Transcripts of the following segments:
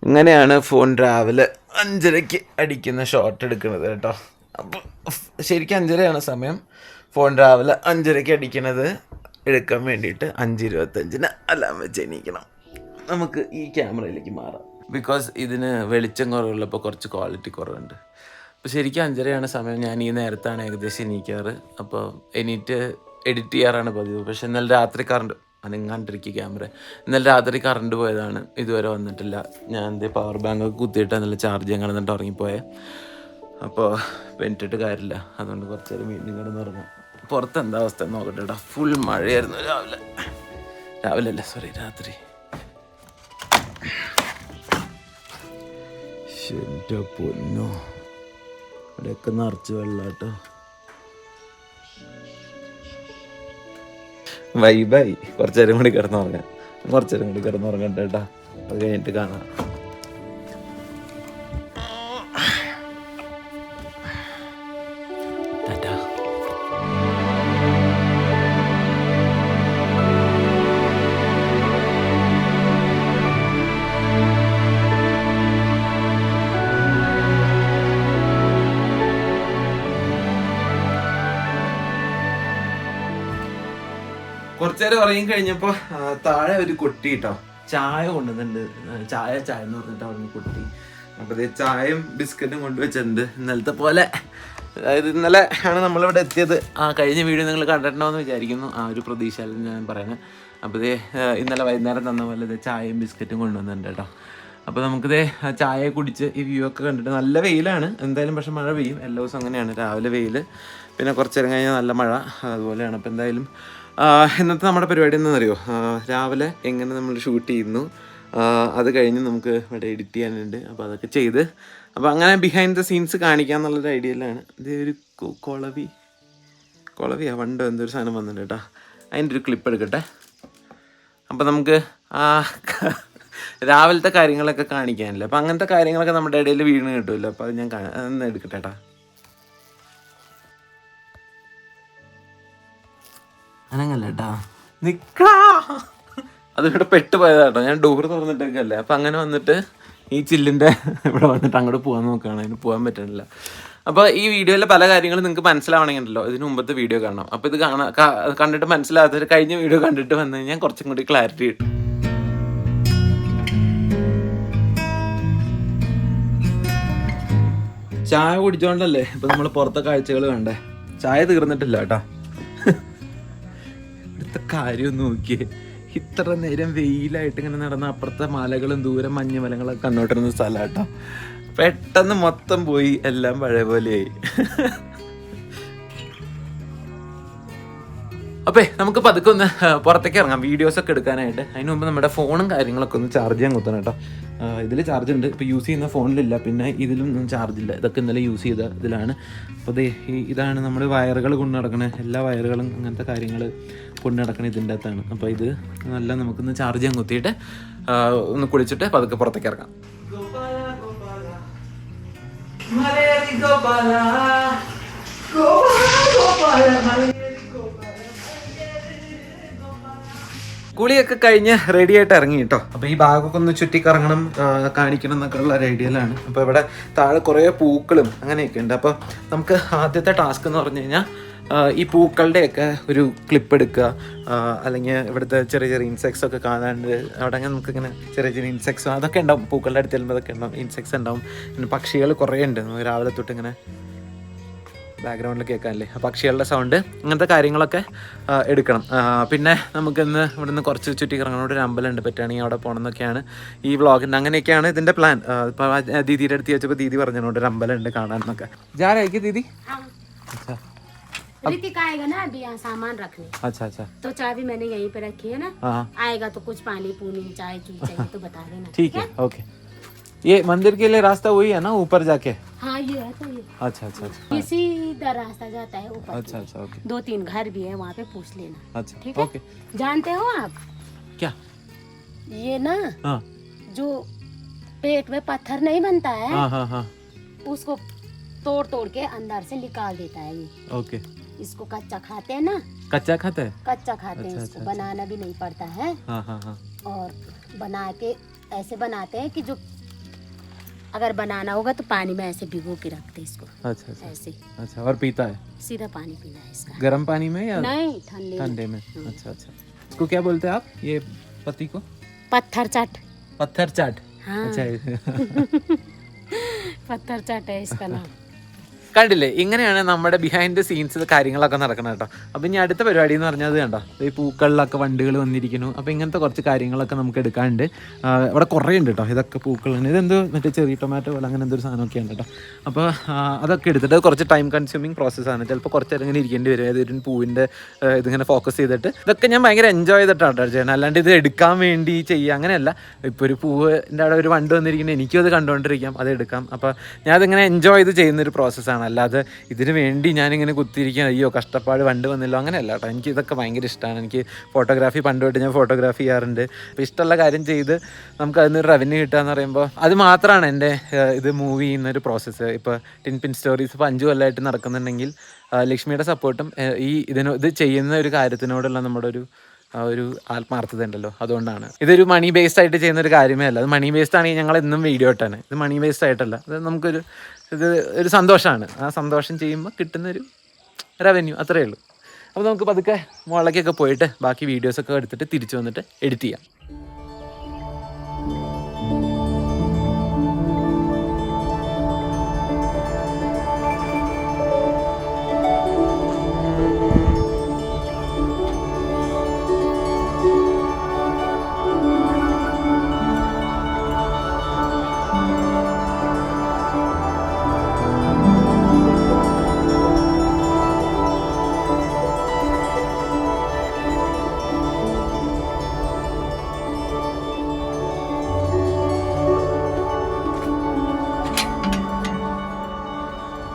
ഇങ്ങനെയാണ് ഫോൺ രാവിലെ 5:30 അടിക്കുന്ന ഷോട്ട് എടുക്കുന്നത് കേട്ടോ. അപ്പോൾ ശരിക്കും 5:30 സമയം. ഫോൺ രാവിലെ 5:30 അടിക്കണത് എടുക്കാൻ വേണ്ടിയിട്ട് 5:25 അലാം വെച്ച് എണീക്കണം. നമുക്ക് ഈ ക്യാമറയിലേക്ക് മാറാം. ബിക്കോസ് ഇതിന് വെളിച്ചം കുറവുള്ളപ്പോൾ കുറച്ച് ക്വാളിറ്റി കുറവുണ്ട്. അപ്പോൾ ശരിക്കും 5:30 സമയം. ഞാൻ ഈ നേരത്താണ് ഏകദേശം എണീക്കാറ്. അപ്പോൾ എണീറ്റ് എഡിറ്റ് ചെയ്യാറാണ് പതിവ്. പക്ഷെ ഇന്നലെ രാത്രി കറണ്ട് അനങ്ങാണ്ടിരിക്കുക ക്യാമറ. ഇന്നലെ രാത്രി കറണ്ട് പോയതാണ്, ഇതുവരെ വന്നിട്ടില്ല. ഞാൻ പവർ ബാങ്ക് കുത്തിയിട്ട് നല്ല ചാർജ് ചെയ്യാൻ കിടന്നിട്ട് ഉറങ്ങിപ്പോയേ. അപ്പോൾ പെൻറ്റിട്ട് കാര്യമില്ല, അതുകൊണ്ട് കുറച്ച് നേരം വീണ്ടും കിടന്നുറങ്ങും. പുറത്ത് എന്താ അവസ്ഥ നോക്കട്ടെ കേട്ടോ. ഫുൾ മഴയായിരുന്നു രാവിലെ അല്ല, സോറി, രാത്രി. എൻ്റെ പൊന്നോ, ഇവിടെയൊക്കെ നിറച്ച് വെള്ളം കേട്ടോ. വൈബായി. കുറച്ച് നേരം കൂടി കിടന്നുറങ്ങട്ടെ കേട്ടോ. അത് കഴിഞ്ഞിട്ട് കാണാം. കുറച്ചു നേരം ഉറങ്ങി കഴിഞ്ഞപ്പോൾ താഴെ ഒരു കുട്ടി കേട്ടോ ചായ കൊണ്ടുവന്നിട്ടുണ്ട്. ചായ എന്ന് പറഞ്ഞിട്ട് അവിടെ കുട്ടി. അപ്പോൾ ഇത് ചായയും ബിസ്ക്കറ്റും കൊണ്ടുവച്ചിട്ടുണ്ട്. ഇന്നലത്തെ പോലെ, അതായത് ഇന്നലെ ആണ് നമ്മളിവിടെ എത്തിയത്. കഴിഞ്ഞ വീഡിയോ നിങ്ങൾ കണ്ടിട്ടുണ്ടോയെന്ന് വിചാരിക്കുന്നു. ആ ഒരു പ്രതീക്ഷയിൽ ഞാൻ പറയുന്നത്. അപ്പോൾ ഇത് ഇന്നലെ വൈകുന്നേരം തന്ന പോലെ ഇത് ചായയും ബിസ്ക്കറ്റും കൊണ്ടുവന്നിട്ടുണ്ട് കേട്ടോ. അപ്പോൾ നമുക്കിത് ചായ കുടിച്ച് ഈ വ്യൂ ഒക്കെ കണ്ടിട്ട്, നല്ല വെയിലാണ് എന്തായാലും, പക്ഷെ മഴ പെയ്യും. എല്ലാ ദിവസവും അങ്ങനെയാണ്. രാവിലെ വെയിൽ, പിന്നെ കുറച്ച് നേരം കഴിഞ്ഞാൽ നല്ല മഴ, അതുപോലെയാണ്. അപ്പോൾ എന്തായാലും ഇന്നത്തെ നമ്മുടെ പരിപാടി എന്താണെന്നറിയോ? രാവിലെ എങ്ങനെ നമ്മൾ ഷൂട്ട് ചെയ്യുന്നു, അത് കഴിഞ്ഞ് നമുക്ക് ഇവിടെ എഡിറ്റ് ചെയ്യാനുണ്ട്. അപ്പോൾ അതൊക്കെ ചെയ്ത്, അപ്പോൾ അങ്ങനെ ബിഹൈൻഡ് ദ സീൻസ് കാണിക്കാമെന്നുള്ളൊരു ഐഡിയയിലാണ്. ഇത് ഒരു കുളവിയാ വണ്ടോ എന്തൊരു സാധനം വന്നിട്ടുണ്ട് കേട്ടോ. അതിൻ്റെ ഒരു ക്ലിപ്പ് എടുക്കട്ടെ. അപ്പോൾ നമുക്ക് രാവിലത്തെ കാര്യങ്ങളൊക്കെ കാണിക്കാനില്ല. അപ്പോൾ അങ്ങനത്തെ കാര്യങ്ങളൊക്കെ നമ്മുടെ ഇടയിൽ വീണ് കിട്ടുമല്ലോ. അപ്പോൾ അത് ഞാൻ ഒന്ന് എടുക്കട്ടെ കേട്ടോ. അനങ്ങല്ല കേട്ടാ, നിക്കാ. അതിവിടെ പെട്ടുപോയതാട്ടോ. ഞാൻ ഡോർ തുറന്നിട്ടേക്കല്ലേ. അപ്പം അങ്ങനെ വന്നിട്ട് ഈ ചില്ലിൻ്റെ ഇവിടെ വന്നിട്ട് അങ്ങോട്ട് പോകാൻ നോക്കുകയാണ്. അതിന് പോകാൻ പറ്റുന്നില്ല. അപ്പോൾ ഈ വീഡിയോയിലെ പല കാര്യങ്ങളും നിങ്ങൾക്ക് മനസ്സിലാവണമെങ്കിലോ ഇതിന് മുമ്പത്തെ വീഡിയോ കാണണം. അപ്പോൾ ഇത് കണ്ടിട്ട് മനസ്സിലാകാത്തവർ കഴിഞ്ഞ വീഡിയോ കണ്ടിട്ട് വന്നു കഴിഞ്ഞാൽ കുറച്ചും കൂടി ക്ലാരിറ്റി കിട്ടും. ചായ കുടിച്ചോണ്ടല്ലേ ഇപ്പം നമ്മൾ പുറത്തെ കാഴ്ചകൾ കണ്ടേ. ചായ തീർന്നിട്ടില്ല കേട്ടോ. കാര്യം നോക്കിയേ, ഇത്ര നേരം വെയിലായിട്ട് ഇങ്ങനെ നടന്ന അപ്പുറത്തെ മലകളും ദൂരം മഞ്ഞുമലങ്ങളൊക്കെ കണ്ടോട്ടിരുന്ന സ്ഥലം കേട്ടോ. പെട്ടെന്ന് മൊത്തം പോയി, എല്ലാം പഴയ പോലെയായി. അപ്പേ നമുക്ക് പതുക്കെ ഒന്ന് പുറത്തേക്ക് ഇറങ്ങാം വീഡിയോസൊക്കെ എടുക്കാനായിട്ട്. അതിന് മുമ്പ് നമ്മുടെ ഫോണും കാര്യങ്ങളൊക്കെ ഒന്ന് ചാർജ് ചെയ്യാൻ കുത്തണം കേട്ടോ. ഇതിൽ ചാർജ് ഉണ്ട്, ഇപ്പോൾ യൂസ് ചെയ്യുന്ന ഫോണിലില്ല, പിന്നെ ഇതിലൊന്നും ചാർജില്ല. ഇതൊക്കെ ഇന്നലെ യൂസ് ചെയ്ത ഇതിലാണ്. അപ്പോൾ ഇതാണ് നമ്മൾ വയറുകൾ കൊണ്ടു നടക്കണത്. എല്ലാ വയറുകളും അങ്ങനത്തെ കാര്യങ്ങൾ കൊണ്ടു നടക്കണ ഇതിൻ്റെ അകത്താണ്. അപ്പോൾ ഇത് നല്ല നമുക്കൊന്ന് ചാർജ് ചെയ്യാൻ കുത്തിയിട്ട് ഒന്ന് കുളിച്ചിട്ട് പതുക്കെ പുറത്തേക്ക് ഇറങ്ങാം. കുളിയൊക്കെ കഴിഞ്ഞ് റെഡി ആയിട്ട് ഇറങ്ങി കേട്ടോ. അപ്പോൾ ഈ ഭാഗമൊക്കെ ഒന്ന് ചുറ്റിക്കറങ്ങണം, കാണിക്കണം എന്നൊക്കെ ഉള്ള ഒരു ഐഡിയയിലാണ്. അപ്പോൾ ഇവിടെ താഴെ കുറേ പൂക്കളും അങ്ങനെയൊക്കെ ഉണ്ട്. അപ്പോൾ നമുക്ക് ആദ്യത്തെ ടാസ്ക് എന്ന് പറഞ്ഞു കഴിഞ്ഞാൽ ഈ പൂക്കളുടെയൊക്കെ ഒരു ക്ലിപ്പ് എടുക്കുക, അല്ലെങ്കിൽ ഇവിടുത്തെ ചെറിയ ചെറിയ ഇൻസെക്ട്സ് ഒക്കെ കാണാണ്ട് അവിടെ അങ്ങനെ നമുക്കിങ്ങനെ ചെറിയ ചെറിയ ഇൻസെക്ട്സ് അതൊക്കെ ഉണ്ടാവും. പൂക്കളുടെ അടുത്ത് ചെല്ലുമ്പോൾ അതൊക്കെ ഉണ്ടാവും, ഇൻസെക്ട്സ് ഉണ്ടാവും. പിന്നെ പക്ഷികൾ കുറേ ഉണ്ട്. രാവിലെ തൊട്ട് ഇങ്ങനെ ബാക്ക്ഗ്രൗണ്ടിൽ കേൾക്കാനല്ലേ ആ പക്ഷികളുടെ സൗണ്ട്, അങ്ങനത്തെ കാര്യങ്ങളൊക്കെ എടുക്കണം. പിന്നെ നമുക്കിന്ന് ഇവിടുന്ന് കുറച്ച് ചുറ്റിക്കിറങ്ങണോട് ഒരു അമ്പലമുണ്ട്, പറ്റുകയാണെങ്കിൽ അവിടെ പോകണം എന്നൊക്കെയാണ് ഈ വ്ളോഗിൻ്റെ. അങ്ങനെയൊക്കെയാണ് ഇതിൻ്റെ പ്ലാൻ. ഇപ്പോൾ ദീദിയുടെ അടുത്ത് ചോദിച്ചപ്പോൾ ദീദി പറഞ്ഞോണ്ട് ഒരു അമ്പലമുണ്ട് കാണാൻ എന്നൊക്കെ. ജാരായിരിക്കും ദീദി? ऋतिक आएगा ना अभी यहाँ सामान रखने। अच्छा तो चाबी मैंने यहीं पे रखी है ना। आएगा तो कुछ पानी पूनी चाय चाहिए तो बता देना। ठीक है, ओके। ये मंदिर के लिए रास्ता वही है ना, ऊपर जाके? हाँ ये है तो ये। अच्छा। इसी इधर रास्ता जाता है ऊपर। अच्छा, ओके। 2-3 घर भी है, वहाँ पे पूछ लेना। अच्छा, ठीक है, ओके। जानते हो आप क्या? ये ना जो पेट में पत्थर नहीं बनता है, हाँ, उसको तोड़ के अंदर से निकाल देता है ये। ओके। इसको कच्चा खाते हैं ना। कच्चा खाते हैं? कच्चा खाते हैं। इसको बनाना भी नहीं पड़ता है। हाँ। और बना के ऐसे बनाते हैं कि जो अगर बनाना होगा तो पानी में ऐसे भिगो के रखते इसको। अच्छा अच्छा ऐसे अच्छा। और पीता है सीधा पानी पीना है इसका। गर्म पानी में या नहीं, ठंडे ठंडे में? अच्छा अच्छा। इसको क्या बोलते हैं आप, ये पत्ती को? पत्थर चाट। पत्थर चाट। हाँ। अच्छा पत्थर चाट है इसका नाम। കണ്ടില്ലേ, ഇങ്ങനെയാണ് നമ്മുടെ ബിഹൈൻഡ് ദ സീൻസ് കാര്യങ്ങളൊക്കെ നടക്കുന്നത് കേട്ടോ. അപ്പം ഇനി അടുത്ത പരിപാടി എന്ന് പറഞ്ഞത് കണ്ടോ, ഈ പൂക്കളിലൊക്കെ വണ്ടുകൾ വന്നിരിക്കുന്നു. അപ്പോൾ ഇങ്ങനത്തെ കുറച്ച് കാര്യങ്ങളൊക്കെ നമുക്ക് എടുക്കാനുണ്ട്. ഇവിടെ കുറേ ഉണ്ട് കേട്ടോ. ഇതൊക്കെ പൂക്കളാണ്. ഇതെന്തോ മറ്റേ ചെറിയ ടൊമാറ്റോ പോലെ അങ്ങനെ എന്തൊരു സാധനമൊക്കെയാണ് കേട്ടോ. അപ്പോൾ അതൊക്കെ എടുത്തിട്ട് കുറച്ച് ടൈം കൺസ്യൂമിങ് പ്രോസസ്സാണ്. ചിലപ്പോൾ കുറച്ച് നേരം ഇങ്ങനെ ഇരിക്കേണ്ടി വരും. ഏതൊരു പൂവിൻ്റെ ഇതിങ്ങനെ ഫോക്കസ് ചെയ്തിട്ട് ഇതൊക്കെ ഞാൻ ഭയങ്കര എൻജോയ് ചെയ്തിട്ടാണ് കേട്ടോ ചെയ്യണം. അല്ലാണ്ട് ഇത് എടുക്കാൻ വേണ്ടി ചെയ്യുക അങ്ങനെയല്ല. ഇപ്പോൾ ഒരു പൂവിൻ്റെ അവിടെ ഒരു വണ്ട് വന്നിരിക്കുന്നത് എനിക്കും അത് കണ്ടുകൊണ്ടിരിക്കാം, അത് എടുക്കാം. അപ്പോൾ ഞാനതിങ്ങനെ എൻജോയ് ചെയ്ത് ചെയ്യുന്നൊരു പ്രോസസ്സാണ്. അല്ലാതെ ഇതിന് വേണ്ടി ഞാനിങ്ങനെ കുത്തിയിരിക്കാൻ അയ്യോ കഷ്ടപ്പാട് വണ്ട് വന്നില്ലോ അങ്ങനെയല്ല കേട്ടോ. എനിക്ക് ഇതൊക്കെ ഭയങ്കര ഇഷ്ടമാണ്. എനിക്ക് ഫോട്ടോഗ്രാഫി പണ്ട് തൊട്ട് ഞാൻ ഫോട്ടോഗ്രാഫി ചെയ്യാറുണ്ട്. അപ്പോൾ ഇഷ്ടമുള്ള കാര്യം ചെയ്ത് നമുക്ക് അതിനൊരു റവന്യൂ കിട്ടുക എന്ന് പറയുമ്പോൾ അത് മാത്രമാണ് എൻ്റെ ഇത് മൂവ് ചെയ്യുന്നൊരു പ്രോസസ്സ്. ഇപ്പോൾ ടിൻ പിൻ സ്റ്റോറീസ് ഇപ്പോൾ 5 കൊല്ലമായിട്ട് നടക്കുന്നുണ്ടെങ്കിൽ ലക്ഷ്മിയുടെ സപ്പോർട്ടും ഇത് ചെയ്യുന്ന ഒരു കാര്യത്തിനോടുള്ള നമ്മുടെ ഒരു ആത്മാർത്ഥത ഉണ്ടല്ലോ, അതുകൊണ്ടാണ്. ഇതൊരു മണി ബേസ്ഡ് ആയിട്ട് ചെയ്യുന്ന ഒരു കാര്യമേ അല്ല. അത് മണി ബേസ്ഡ് ആണെങ്കിൽ ഞങ്ങൾ എന്നും വീഡിയോ ഇട്ടാണ്. ഇത് മണി ബേസ്ഡ് ആയിട്ടല്ല. ഇത് നമുക്കൊരു ഒരു സന്തോഷമാണ്. ആ സന്തോഷം ചെയ്യുമ്പോൾ കിട്ടുന്നൊരു റവന്യൂ, അത്രയേ ഉള്ളൂ. അപ്പോൾ നമുക്ക് പതുക്കെ മുകളിലേക്കൊക്കെ പോയിട്ട് ബാക്കി വീഡിയോസൊക്കെ എടുത്തിട്ട് തിരിച്ചു വന്നിട്ട് എഡിറ്റ് ചെയ്യാം.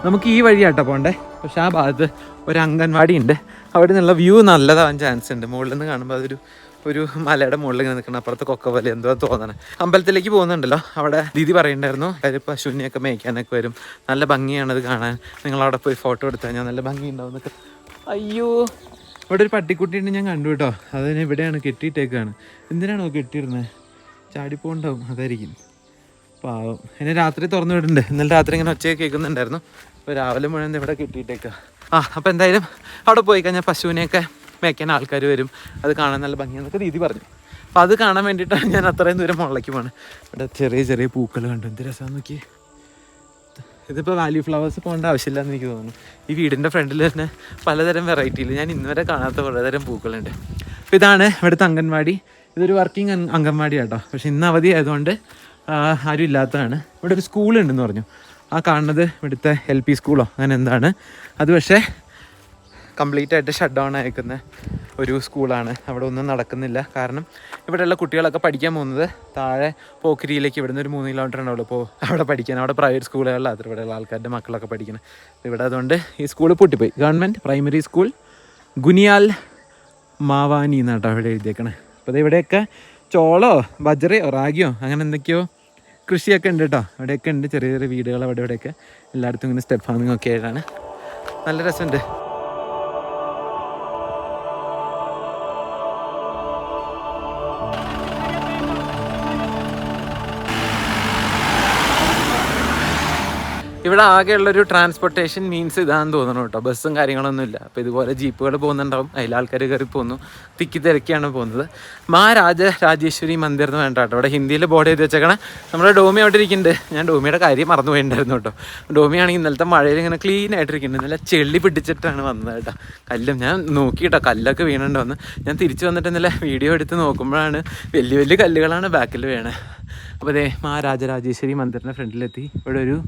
നമുക്ക് ഈ വഴിയാട്ടോ പോകണ്ടേ. പക്ഷെ ആ ഭാഗത്ത് ഒരു അംഗൻവാടി ഉണ്ട്. അവിടെ നിന്നുള്ള വ്യൂ നല്ലതാവാൻ ചാൻസ് ഉണ്ട്. മുകളിൽ നിന്ന് കാണുമ്പോൾ ഒരു മലയുടെ മുകളിൽ ഇങ്ങനെ നിൽക്കണം. അപ്പുറത്ത് കൊക്ക പോലെ എന്തോ തോന്നണം. അമ്പലത്തിലേക്ക് പോകുന്നുണ്ടല്ലോ, അവിടെ ദീദി പറയുന്നുണ്ടായിരുന്നു അവർ പശുവിനെയൊക്കെ മേയ്ക്കാനൊക്കെ വരും, നല്ല ഭംഗിയാണത് കാണാൻ, നിങ്ങളവിടെ പോയി ഫോട്ടോ എടുത്താൽ ഞാൻ നല്ല ഭംഗി ഉണ്ടാവും എന്നൊക്കെ. അയ്യോ, ഇവിടെ ഒരു പട്ടിക്കുട്ടിയുണ്ട്, ഞാൻ കണ്ടു കേട്ടോ. അതിന് ഇവിടെയാണ് കെട്ടിയിട്ടേക്കാണ്. എന്തിനാണോ കെട്ടിയിരുന്നത്? ചാടിപ്പോണ്ടാവും, അതായിരിക്കും. പാവം. എന്നെ രാത്രി തുറന്നു വിടുന്നുണ്ട്. ഇന്നലെ രാത്രി ഇങ്ങനെ ഒച്ചയൊക്കെ കേൾക്കുന്നുണ്ടായിരുന്നു. അപ്പോൾ രാവിലെ മുഴുവൻ ഇവിടെ കിട്ടിയിട്ടേക്കുക. അപ്പോൾ എന്തായാലും അവിടെ പോയി കഴിഞ്ഞാൽ പശുവിനെയൊക്കെ മേയ്ക്കാൻ ആൾക്കാർ വരും, അത് കാണാൻ നല്ല ഭംഗിയാന്നൊക്കെ ദീദി പറഞ്ഞു. അപ്പോൾ അത് കാണാൻ വേണ്ടിയിട്ടാണ് ഞാൻ അത്രയും ദൂരം മുകളിലേക്ക് പോകണം. ഇവിടെ ചെറിയ ചെറിയ പൂക്കൾ കണ്ടു, എന്ത് രസമാണെന്ന് നോക്കി. ഇതിപ്പോൾ വാല്യൂ ഫ്ലവേഴ്സ് പോകേണ്ട ആവശ്യമില്ല എന്ന് എനിക്ക് തോന്നുന്നു. ഈ വീടിൻ്റെ ഫ്രണ്ടിൽ തന്നെ പലതരം വെറൈറ്റിയിൽ ഞാൻ ഇന്നുവരെ കാണാത്ത പലതരം പൂക്കളുണ്ട്. അപ്പോൾ ഇതാണ് ഇവിടുത്തെ അംഗൻവാടി. ഇതൊരു വർക്കിംഗ് അംഗൻവാടി കേട്ടോ. പക്ഷെ ഇന്ന് അവധി ആയതുകൊണ്ട് ആരും ഇല്ലാത്തതാണ്. ഇവിടെ ഒരു സ്കൂളുണ്ടെന്ന് പറഞ്ഞു. ആ കാണുന്നത് ഇവിടുത്തെ LP സ്കൂളോ അങ്ങനെ എന്താണ്. അത് പക്ഷേ കംപ്ലീറ്റ് ആയിട്ട് ഷട്ട് ഡൗൺ അയക്കുന്ന ഒരു സ്കൂളാണ്. അവിടെ ഒന്നും നടക്കുന്നില്ല. കാരണം ഇവിടെയുള്ള കുട്ടികളൊക്കെ പഠിക്കാൻ പോകുന്നത് താഴെ പോക്കരിയിലേക്ക്, ഇവിടുന്ന് ഒരു 3 കിലോമീറ്റർ ഉണ്ടാവുള്ളൂ. അപ്പോൾ അവിടെ പഠിക്കാൻ, അവിടെ പ്രൈവറ്റ് സ്കൂളുകളിലാണ് അത്ര ഇവിടെയുള്ള ആൾക്കാരുടെ മക്കളൊക്കെ പഠിക്കുന്നത്. ഇവിടെ അതുകൊണ്ട് ഈ സ്കൂൾ പൂട്ടിപ്പോയി. ഗവൺമെൻറ് പ്രൈമറി സ്കൂൾ ഗുനിയാൽ മാവാനി എന്നാട്ടോ ഇവിടെ എഴുതിയേക്കണേ. അപ്പോൾ ഇവിടെയൊക്കെ ചോളോ ബജ്രയോ റാഗിയോ അങ്ങനെ എന്തൊക്കെയോ കൃഷിയൊക്കെ ഉണ്ട് കേട്ടോ. അവിടെയൊക്കെ ഉണ്ട് ചെറിയ ചെറിയ വീടുകൾ. അവിടെ ഇവിടെയൊക്കെ എല്ലായിടത്തും ഇങ്ങനെ സ്റ്റെപ്പ് ഫാമിംഗ് ഒക്കെ ആയിട്ടാണ്. നല്ല രസമുണ്ട്. ഇവിടെ ആകെയുള്ളൊരു ട്രാൻസ്പോർട്ടേഷൻ മീൻസ് ഇതാണെന്ന് തോന്നണം കേട്ടോ. ബസ്സും കാര്യങ്ങളൊന്നുമില്ല. അപ്പോൾ ഇതുപോലെ ജീപ്പുകൾ പോകുന്നുണ്ടാവും, അതിലാൾക്കാർ കയറി പോകുന്നു, തിക്കി തിരക്കിയാണ് പോകുന്നത്. രാജേശ്വരി മന്ദിർ എന്ന് വേണ്ട കേട്ടോ. അവിടെ ഹിന്ദിയിൽ ബോർഡ് ചെയ്ത് വെച്ചേക്കണം. നമ്മുടെ ഡോമി അവിടെ ഇരിക്കുന്നുണ്ട്. ഞാൻ ഡോമിയുടെ കാര്യം മറന്നു പോയിട്ടുണ്ടായിരുന്നു കേട്ടോ. ഡോമിയാണെങ്കിൽ ഇന്നലത്തെ മഴയിൽ ഇങ്ങനെ ക്ലീൻ ആയിട്ടിരിക്കുന്നുണ്ട്. നല്ല ചെള്ളി പിടിച്ചിട്ടാണ് വന്നത് കേട്ടോ. കല്ലും ഞാൻ നോക്കി കേട്ടോ, കല്ലൊക്കെ വീണുണ്ടോന്ന്. ഞാൻ തിരിച്ചു വന്നിട്ട് ഇന്നലെ വീഡിയോ എടുത്ത് നോക്കുമ്പോഴാണ് വലിയ വലിയ കല്ലുകളാണ് ബാക്കിൽ വീണത്. അപ്പോൾ അതേ രാജരാജേശ്വരി മന്ദിറിൻ്റെ ഫ്രണ്ടിലെത്തി. ഇവിടെ ഒരു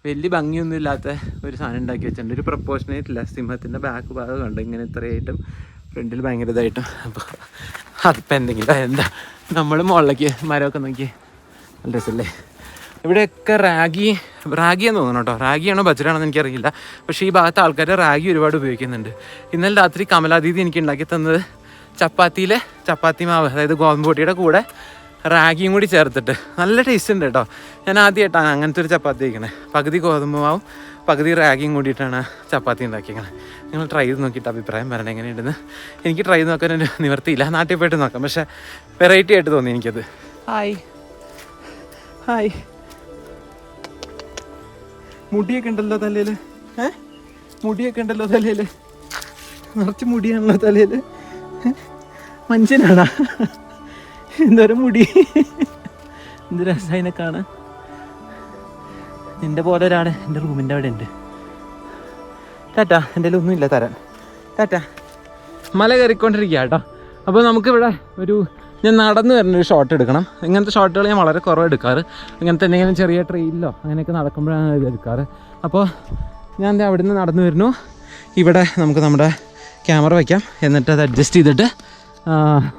വലിയ ഭംഗിയൊന്നും ഇല്ലാത്ത ഒരു സാധനം ഉണ്ടാക്കി വെച്ചിട്ടുണ്ട്. ഒരു പ്രപ്പോർഷനേറ്റ് ഇല്ല. സിംഹത്തിൻ്റെ ബാക്ക് ഭാഗം കണ്ട് ഇങ്ങനെ ഇത്രയായിട്ടും ഫ്രണ്ടിൽ ഭയങ്കര ഇതായിട്ടും. അപ്പോൾ അതിപ്പോൾ എന്തെങ്കിലും എന്താ നമ്മൾ മുകളിലേക്ക് മരമൊക്കെ നോക്കി നല്ല രസമല്ലേ. ഇവിടെയൊക്കെ റാഗിയാന്ന് തോന്നണം കേട്ടോ. റാഗിയാണോ ബജ്രാണെന്ന് എനിക്കറിയില്ല. പക്ഷേ ഈ ഭാഗത്ത് ആൾക്കാർ റാഗി ഒരുപാട് ഉപയോഗിക്കുന്നുണ്ട്. ഇന്നലെ രാത്രി കമലാദീദി എനിക്ക് ഉണ്ടാക്കി തന്നത് ചപ്പാത്തി മാവ്, അതായത് ഗോതമ്പ് പൊടിയുടെ കൂടെ റാഗിയും കൂടി ചേർത്തിട്ട് നല്ല ടേസ്റ്റ് ഉണ്ട് കേട്ടോ. ഞാൻ ആദ്യമായിട്ടാണ് അങ്ങനത്തെ ഒരു ചപ്പാത്തി കഴിക്കണേ. പകുതി ഗോതമ്പ് മാവും പകുതി റാഗിയും കൂടിയിട്ടാണ് ചപ്പാത്തി ഉണ്ടാക്കിയേക്കണേ. നിങ്ങൾ ട്രൈ ചെയ്ത് നോക്കിയിട്ട് അഭിപ്രായം പറയണം എങ്ങനെയുണ്ടെന്ന്. എനിക്ക് ട്രൈ ചെയ്ത് നോക്കാൻ ഒരു നിവർത്തിയില്ല. നാട്ടിൽ പോയിട്ട് നോക്കാം. പക്ഷേ വെറൈറ്റി ആയിട്ട് തോന്നി എനിക്കത്. ഹായ് മുടിയൊക്കെ ഉണ്ടല്ലോ തലയിൽ. മുടിയൊക്കെ ഉണ്ടല്ലോ തലയിൽ, നിറച്ച് മുടിയാണല്ലോ തലയിൽ. മനുഷ്യനാണാ? എന്തോരം മുടി, എന്ത് രസതിനെ കാണാൻ. നിന്റെ പോലെ ഒരാൾ എൻ്റെ റൂമിൻ്റെ അവിടെ ഉണ്ട്. ടാറ്റാ, എൻ്റെ ഒന്നുമില്ല തരാൻ. ടാറ്റാ. മല കയറിക്കൊണ്ടിരിക്കുക കേട്ടോ. അപ്പോൾ നമുക്കിവിടെ ഞാൻ നടന്നു വരുന്നൊരു ഷോട്ട് എടുക്കണം. ഇങ്ങനത്തെ ഷോട്ടുകൾ ഞാൻ വളരെ കുറവ് എടുക്കാറ്. ഇങ്ങനത്തെ എന്തെങ്കിലും ചെറിയ ട്രെയിനിലോ അങ്ങനെയൊക്കെ നടക്കുമ്പോഴാണ് ഇത് എടുക്കാറ്. അപ്പോൾ ഞാൻ അവിടെ നിന്ന് നടന്നു വരുന്നു. ഇവിടെ നമുക്ക് നമ്മുടെ ക്യാമറ വയ്ക്കാം, എന്നിട്ട് അത് അഡ്ജസ്റ്റ് ചെയ്തിട്ട്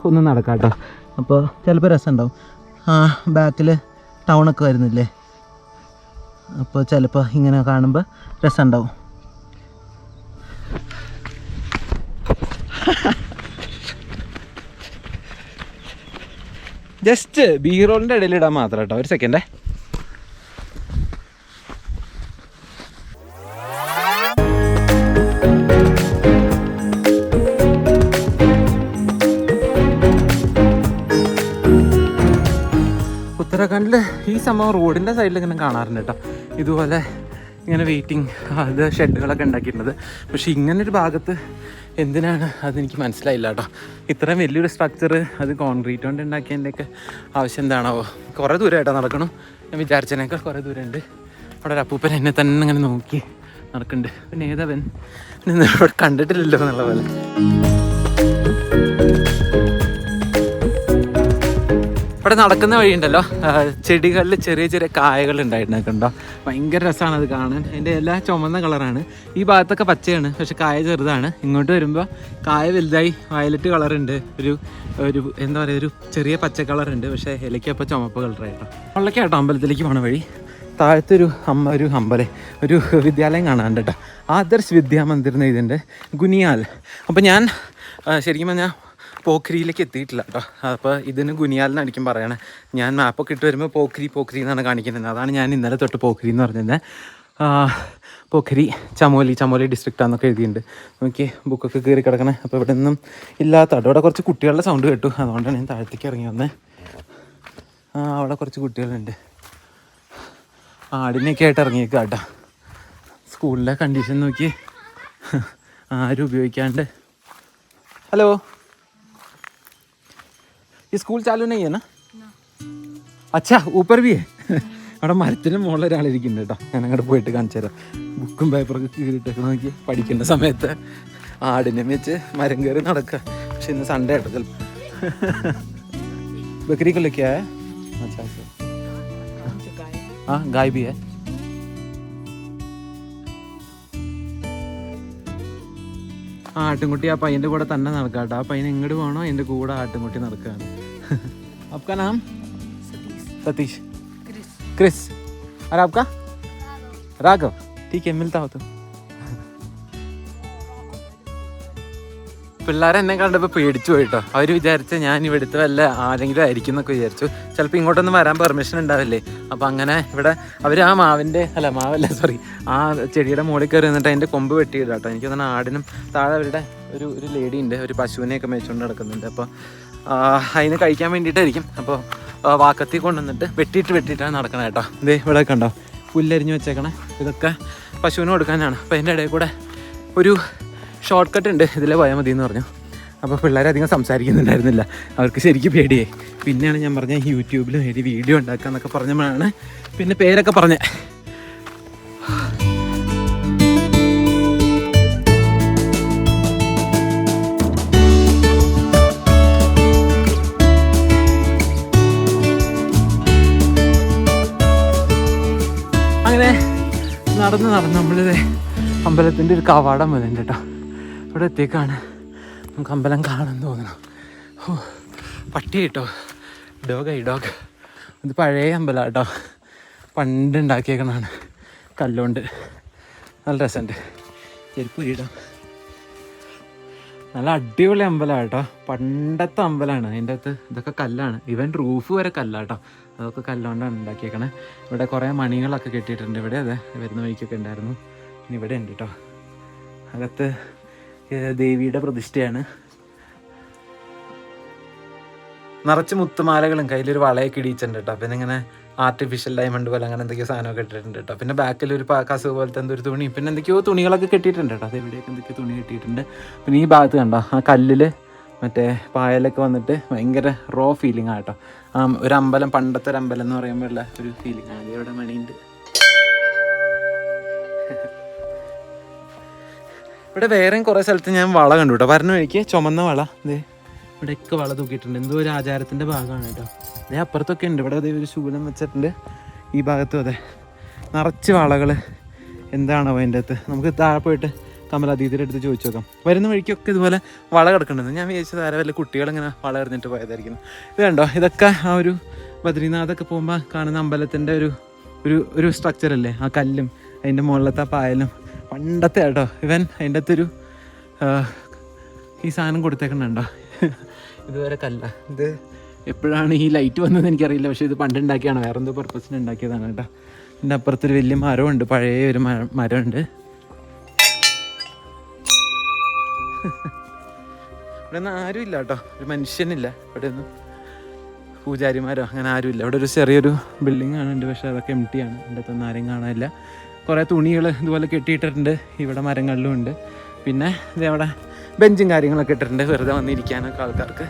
ഒന്ന് നടക്കാം കേട്ടോ. അപ്പോൾ ചിലപ്പോൾ രസമുണ്ടാവും. ബാക്കിൽ ടൗണൊക്കെ വരുന്നില്ലേ, അപ്പോൾ ചിലപ്പോൾ ഇങ്ങനെ കാണുമ്പോൾ രസമുണ്ടാവും. ജസ്റ്റ് ബി റോളിൻ്റെ ഇടയിൽ ഇടാൻ മാത്രം കേട്ടോ. ഒരു സെക്കൻഡേ. ഉത്തരാഖണ്ഡിൽ ഈ സംഭവം റോഡിൻ്റെ സൈഡിൽ ഇങ്ങനെ കാണാറുണ്ട് കേട്ടോ. ഇതുപോലെ ഇങ്ങനെ വെയിറ്റിംഗ് അത് ഷെഡുകളൊക്കെ ഉണ്ടാക്കിയിട്ടുണ്ട്. പക്ഷേ ഇങ്ങനൊരു ഭാഗത്ത് എന്തിനാണ് അതെനിക്ക് മനസ്സിലായില്ല കേട്ടോ. ഇത്രയും വലിയൊരു സ്ട്രക്ചർ അത് കോൺക്രീറ്റ് കൊണ്ട് ഉണ്ടാക്കിയതിൻ്റെയൊക്കെ ആവശ്യം എന്താണാവോ. കുറേ ദൂരമായിട്ടോ നടക്കണം. ഞാൻ വിചാരിച്ചതിനേക്കാൾ കുറേ ദൂരമുണ്ട്. അവിടെ ഒരു അപ്പൂപ്പൻ എന്നെ തന്നെ ഇങ്ങനെ നോക്കി നടക്കുന്നുണ്ട്. പിന്നെ ഏതവൻ ഇവിടെ കണ്ടിട്ടില്ലല്ലോ എന്നുള്ള പോലെ. ഇവിടെ നടക്കുന്ന വഴിയുണ്ടല്ലോ, ചെടികളിൽ ചെറിയ ചെറിയ കായകൾ ഉണ്ടായിട്ടുണ്ടോ. ഭയങ്കര രസമാണ് അത് കാണാൻ. അതിൻ്റെ എല്ലാം ചുമന്ന കളറാണ്. ഈ ഭാഗത്തൊക്കെ പച്ചയാണ്, പക്ഷെ കായ ചെറുതാണ്. ഇങ്ങോട്ട് വരുമ്പോൾ കായ വലുതായി വയലറ്റ് കളറുണ്ട്. ഒരു എന്താ പറയുക, ഒരു ചെറിയ പച്ച കളറുണ്ട്, പക്ഷേ ഇലയ്ക്കപ്പോൾ ചുമപ്പ് കളറായിട്ടോ. ഉള്ളൊക്കെയാട്ടോ അമ്പലത്തിലേക്ക് പോണ വഴി. താഴത്തൊരു ഒരു വിദ്യാലയം കാണാനുണ്ട് കേട്ടോ. ആദർശ് വിദ്യാമന്ദിർ എന്ന് ഇതിൻ്റെ ഗുനിയാൽ. അപ്പോൾ ഞാൻ ശരിക്കും പറഞ്ഞാൽ പോഖരിയിലേക്ക് എത്തിയിട്ടില്ല കേട്ടോ. അപ്പോൾ ഇതിന് ഗുനിയാൽ എന്നായിരിക്കും പറയണേ. ഞാൻ മാപ്പൊക്കെ ഇട്ട് വരുമ്പോൾ പോഖരി എന്നാണ് കാണിക്കുന്നത്. അതാണ് ഞാൻ ഇന്നലെ തൊട്ട് പോഖരി എന്ന് പറഞ്ഞത്. പോഖരി ചമോലി ഡിസ്ട്രിക്റ്റാന്നൊക്കെ എഴുതിയിട്ടുണ്ട്. നോക്കി ബുക്കൊക്കെ കയറി കിടക്കണേ. അപ്പോൾ ഇവിടെ നിന്നും ഇല്ലാത്ത കേട്ടോ. അവിടെ കുറച്ച് കുട്ടികളുടെ സൗണ്ട് കേട്ടു, അതുകൊണ്ടാണ് ഞാൻ താഴത്തേക്ക് ഇറങ്ങി വന്നത്. അവിടെ കുറച്ച് കുട്ടികളുണ്ട്. ആടിനെയൊക്കെ ആയിട്ട് ഇറങ്ങിയേക്കാം കേട്ടോ. സ്കൂളിലെ കണ്ടീഷൻ നോക്കി, ആരും ഉപയോഗിക്കാണ്ട്. ഹലോ, ये स्कूल चालू नहीं है ना? अच्छा ऊपर भी है. അവിടെ മരത്തിൻ്റെ മുകളിൽ ഒരാളിരിക്കുന്നുണ്ട് കേട്ടോ. ഞാൻ അങ്ങോട്ട് പോയിട്ട് കാണിച്ചു തരാം. ബുക്കും പേപ്പറൊക്കെ കീറിയിട്ടൊക്കെ നോക്കി പഠിക്കേണ്ട സമയത്ത് ആടിനെ വെച്ച് മരം കയറി നടക്കുക. പക്ഷെ ഇന്ന് സൺഡേ ആട്ടോ. ചിലപ്പോൾ ബക്കറി को लेके आया? अच्छा हाँ, गाय भी है. ആട്ടിൻകുട്ടി ആ പയ്യൻ്റെ കൂടെ തന്നെ നടക്കാം കേട്ടോ. ആ പയ്യൻ എങ്ങോട്ട് പോകണോ എൻ്റെ കൂടെ ആട്ടിൻകുട്ടി നടക്കുകയാണ്. आपका नाम? सतीश. क्रिस. और आपका? राघव. ठीक है, मिलता हो तो. പിള്ളേരെ എന്നെ കണ്ടപ്പോൾ പേടിച്ചു പോയിട്ടോ. അവർ വിചാരിച്ച ഞാൻ ഇവിടുത്തെ വല്ല ആരെങ്കിലും ആയിരിക്കും എന്നൊക്കെ വിചാരിച്ചു. ചിലപ്പോൾ ഇങ്ങോട്ടൊന്നും വരാൻ പെർമിഷൻ ഉണ്ടാവില്ലേ. അപ്പോൾ അങ്ങനെ ഇവിടെ അവർ ആ ആ ചെടിയുടെ മുകളിൽ കയറി നിന്നിട്ട് അതിൻ്റെ കൊമ്പ് വെട്ടിയിടുക കേട്ടോ. എനിക്ക് തന്നെ ആടിനും താഴെ അവരുടെ ഒരു ലേഡി ഉണ്ട്, ഒരു പശുവിനെയൊക്കെ മേച്ചുകൊണ്ട് നടക്കുന്നുണ്ട്. അപ്പോൾ അതിന് കഴിക്കാൻ വേണ്ടിയിട്ടായിരിക്കും. അപ്പോൾ വാക്കത്തി കൊണ്ടുവന്നിട്ട് വെട്ടിയിട്ടാണ് നടക്കണേ കേട്ടോ. ഇതേ ഇവിടെ കണ്ടോ പുല്ലരിഞ്ഞ് വെച്ചേക്കണേ. ഇതൊക്കെ പശുവിന് കൊടുക്കാനാണ്. അപ്പോൾ അതിൻ്റെ ഇടയിൽ കൂടെ ഒരു ഷോർട്ട് കട്ട് ഉണ്ട്, ഇതിലെ പോയാൽ മതി എന്ന് പറഞ്ഞു. അപ്പോൾ പിള്ളേർ അധികം സംസാരിക്കുന്നുണ്ടായിരുന്നില്ല, അവർക്ക് ശരിക്കും പേടിയായി. പിന്നെയാണ് ഞാൻ പറഞ്ഞത് യൂട്യൂബിൽ വേണ്ടി വീഡിയോ ഉണ്ടാക്കുക എന്നൊക്കെ പറഞ്ഞപ്പോഴാണ് പിന്നെ പേരൊക്കെ പറഞ്ഞത്. അങ്ങനെ നടന്ന് നമ്മളിത് അമ്പലത്തിൻ്റെ ഒരു കവാടം വരുന്നുണ്ട് കേട്ടോ. ഇവിടെ എത്തിയേക്കാണ്. നമുക്ക് അമ്പലം കാണാൻ തോന്നണം. പട്ടി കേട്ടോ, ഡോഗ്. ഇത് പഴയ അമ്പലം കേട്ടോ, പണ്ട് ഉണ്ടാക്കിയേക്കണാണ് കല്ലുകൊണ്ട്. നല്ല രസമുണ്ട്. ചെരുപ്പൂരിയിടാം. നല്ല അടിപൊളി അമ്പലമാണ് കേട്ടോ. പണ്ടത്തെ അമ്പലമാണ്. അതിൻ്റെ അകത്ത് ഇതൊക്കെ കല്ലാണ്. ഇവൻ റൂഫ് വരെ കല്ലാട്ടോ. അതൊക്കെ കല്ലുകൊണ്ടാണ് ഉണ്ടാക്കിയേക്കണേ. ഇവിടെ കുറേ മണികളൊക്കെ കെട്ടിയിട്ടുണ്ട്. ഇവിടെ അതെ വരുന്ന വഴിക്കൊക്കെ ഉണ്ടായിരുന്നു. ഇനി ഇവിടെ ഉണ്ട് കേട്ടോ. അകത്ത് ദേവിയുടെ പ്രതിഷ്ഠയാണ്. നിറച്ച് മുത്തുമാലകളും കയ്യിലൊരു വളയൊക്കെ ഇടിയിച്ചിട്ടുണ്ട് കേട്ടോ. അപ്പം ഇങ്ങനെ ആർട്ടിഫിഷ്യൽ ഡയമണ്ട് പോലെ അങ്ങനെ എന്തൊക്കെയോ സാധനമൊക്കെ ഇട്ടിട്ടുണ്ട് കേട്ടോ. പിന്നെ ബാക്കിൽ ഒരു കസവ് പോലത്തെ എന്തൊരു തുണി, പിന്നെ എന്തൊക്കെയോ തുണികളൊക്കെ കെട്ടിയിട്ടുണ്ട് കേട്ടോ. അത് എവിടെയൊക്കെ എന്തൊക്കെയോ തുണി കെട്ടിയിട്ടുണ്ട്. പിന്നെ ഈ ഭാഗത്ത് കണ്ടോ ആ കല്ലിൽ മറ്റേ പായലൊക്കെ വന്നിട്ട് ഭയങ്കര റോ ഫീലിംഗ് ആട്ടോ. ഒരു അമ്പലം, പണ്ടത്തെ ഒരു അമ്പലം എന്ന് പറയുമ്പോഴുള്ള ഒരു ഫീലിംഗ് ആണ്. ഇവിടെ മണിയുണ്ട്. ഇവിടെ വേറെയും കുറേ സ്ഥലത്ത് ഞാൻ വള കണ്ടു കേട്ടോ. പറഞ്ഞ വഴിക്ക് ചുമന്ന വള, ഇതേ ഇവിടെയൊക്കെ വള തൂക്കിയിട്ടുണ്ട്. എന്തോ ഒരു ആചാരത്തിൻ്റെ ഭാഗമാണ് കേട്ടോ. അതേ അപ്പുറത്തൊക്കെ ഉണ്ട്. ഇവിടെ അതേ ഒരു ശൂലം വെച്ചിട്ടുണ്ട്. ഈ ഭാഗത്തും അതെ നിറച്ച് വളകൾ. എന്താണോ അതിൻ്റെ അകത്ത്? നമുക്ക് താഴെ പോയിട്ട് കമലാദീതിയുടെ അടുത്ത് ചോദിച്ചു നോക്കാം. വരുന്ന വഴിക്കൊക്കെ ഇതുപോലെ വള കിടക്കുന്നുണ്ട്. ഞാൻ വിചാരിച്ചത് ആരെ വല്ല കുട്ടികളിങ്ങനെ വള എറിഞ്ഞിട്ട് പോയതായിരിക്കും. ഇത് കണ്ടോ, ഇതൊക്കെ ആ ഒരു ബദ്രീനാഥൊക്കെ പോകുമ്പോൾ കാണുന്ന അമ്പലത്തിൻ്റെ ഒരു സ്ട്രക്ചറല്ലേ, ആ കല്ലും അതിൻ്റെ മുകളിലത്തെ ആ പായലും പണ്ടത്തെ കേട്ടോ. ഇവൻ അതിൻ്റെ അകത്തൊരു ഈ സാധനം കൊടുത്തേക്കണുണ്ടോ, ഇതുവരെ കല്ല. ഇത് എപ്പോഴാണ് ഈ ലൈറ്റ് വന്നത് എനിക്കറിയില്ല, പക്ഷേ ഇത് പണ്ട് ഉണ്ടാക്കിയാണ്, വേറെ എന്തോ പർപ്പസിന് ഉണ്ടാക്കിയതാണ് കേട്ടോ. ഇതിൻ്റെ അപ്പുറത്തൊരു വലിയ മരമുണ്ട്, പഴയ ഒരു മരമുണ്ട്. ഇവിടെ ഒന്നും ആരുമില്ല കേട്ടോ, ഒരു മനുഷ്യനില്ല ഇവിടെ ഒന്നും, പൂജാരിമാരോ അങ്ങനെ ആരുമില്ല. ഇവിടെ ഒരു ചെറിയൊരു ബിൽഡിംഗ് കാണുന്നുണ്ട്, പക്ഷേ അതൊക്കെ എംപ്റ്റിയാണ്. ഇതിൻ്റെ അകത്തൊന്നും ആരെയും കാണാനില്ല. കുറേ തുണികൾ ഇതുപോലെ കെട്ടിയിട്ടിട്ടുണ്ട്. ഇവിടെ മരങ്ങളിലും ഉണ്ട്. പിന്നെ ഇതവിടെ ബെഞ്ചും കാര്യങ്ങളൊക്കെ ഇട്ടിട്ടുണ്ട്, വെറുതെ വന്നിരിക്കാനൊക്കെ ആൾക്കാർക്ക്